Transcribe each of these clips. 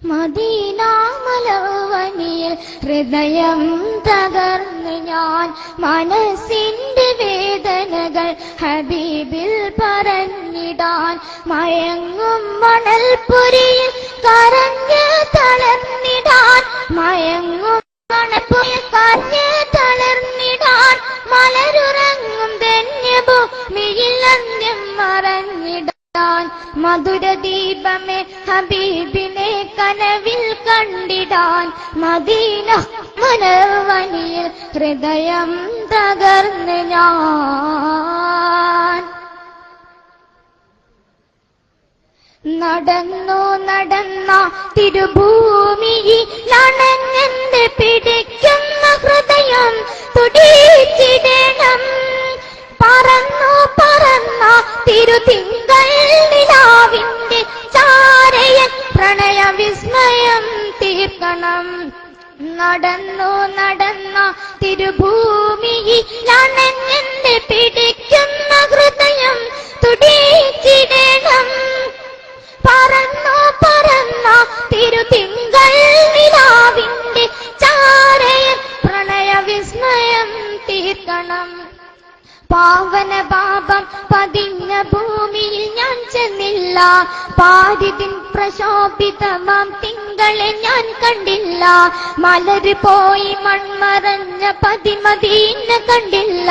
Medina മലവനിയിൽ ഹൃദയം തകർന്ന് ഞാൻ മനസ്സിന്റെ വേദനകൾ ഹബീബിൽ പറഞ്ഞിടാൻ മയങ്ങും മണൽപുരിയിൽ കരഞ്ഞ് തളർന്നിടാൻ മയങ്ങും മണൽപുരിയിൽ കരഞ്ഞ് തളർന്നിടാൻ മലരുറങ്ങും ധന്യഭൂമിയിൽ അന്ത്യം മറഞ്ഞിടാൻ മധുരദീപമേ ഹബീബിനെ കനവിൽ കണ്ടിടാൻ മദീന മനവനിയിൽ ഹൃദയം തകർന്ന് ഞാൻ നടന്ന തിരുഭൂമിയിലണഞ്ഞെന്റെ പിടിക്കുന്ന ഹൃദയം തുടിച്ചിടണം പറന്ന തിരുതിങ്കൾ നിലാവിന്റെ ചാരയൻ പ്രണയ വിസ്മയം തീർക്കണം നടന്ന തിരുഭൂമിയിലണഞ്ഞെന്റെ പിടിക്കുന്ന ഹൃദയം തുടിച്ചിടണം പറന്ന തിരുതിങ്കൾ നിലാവിന്റെ ചാരയൻ പ്രണയ വിസ്മയം തീർക്കണം പാവന പാപം പതിഞ്ഞ ഭൂമിയിൽ ഞാൻ ചെന്നില്ല പാരിതിൻ പ്രശോഭിതമാം തിങ്കളെ ഞാൻ കണ്ടില്ല മലര് പോയി മൺമറഞ്ഞ പതിമദീന കണ്ടില്ല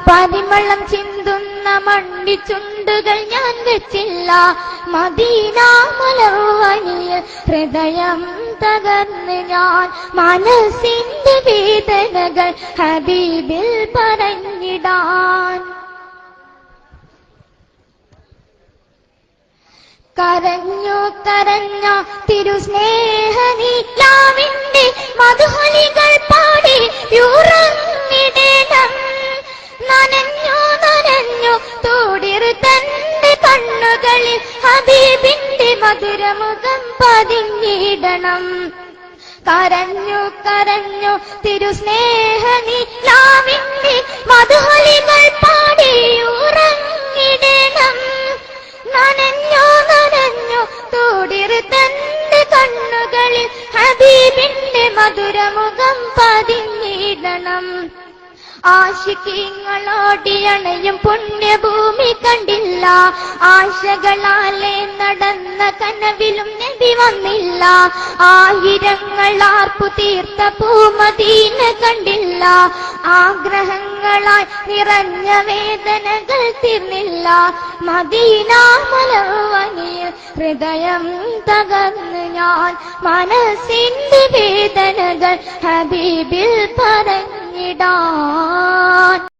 പരിമളം ചിന്തുന്ന മണ്ണിച്ചുണ്ടുകൾ ഞാൻ വെച്ചില്ല മദീന മലവനിയിൽ ഹൃദയം തകർന്ന് ഞാൻ മനസ്സിന്റെ വേദനകൾ ഹബീബിൽ പറഞ്ഞിടാൻ കരഞ്ഞ തിരുസ്നേഹനിലാവിന്റെ മധുഹലികൾ പാടി ഉറങ്ങിടണം നനഞ്ഞു തോടിറ് തന്റെ കണ്ണുകളിൽ ഹബീബിന്റെ മധുരമുഖം പതിഞ്ഞിടണം കരഞ്ഞു തിരുസ്നേഹനിലാവിന്റെ മധുഹലികൾ പാടി ഉറങ്ങിടണം നനഞ്ഞു തോടിറ് തന്റെ കണ്ണുകളിൽ ഹബീബിന്റെ മധുരമുഖം പതിഞ്ഞിടണം ആശിക്കീങ്ങളോടിയണയും പുണ്യഭൂമി കണ്ടില്ല ആശകളാലെ നടന്ന കനവിലും നബി വന്നില്ല ആയിരങ്ങൾ ആർപ്പു തീർത്ത പൂമദീന കണ്ടില്ല ആഗ്രഹങ്ങളായി നിറഞ്ഞ വേദനകൾ തീർന്നില്ല മദീന മലവനിയിൽ ഹൃദയം തകർന്ന് ഞാൻ മനസ്സിന്റെ വേദനകൾ ഹബീബിൽ പറഞ്ഞിടാൻ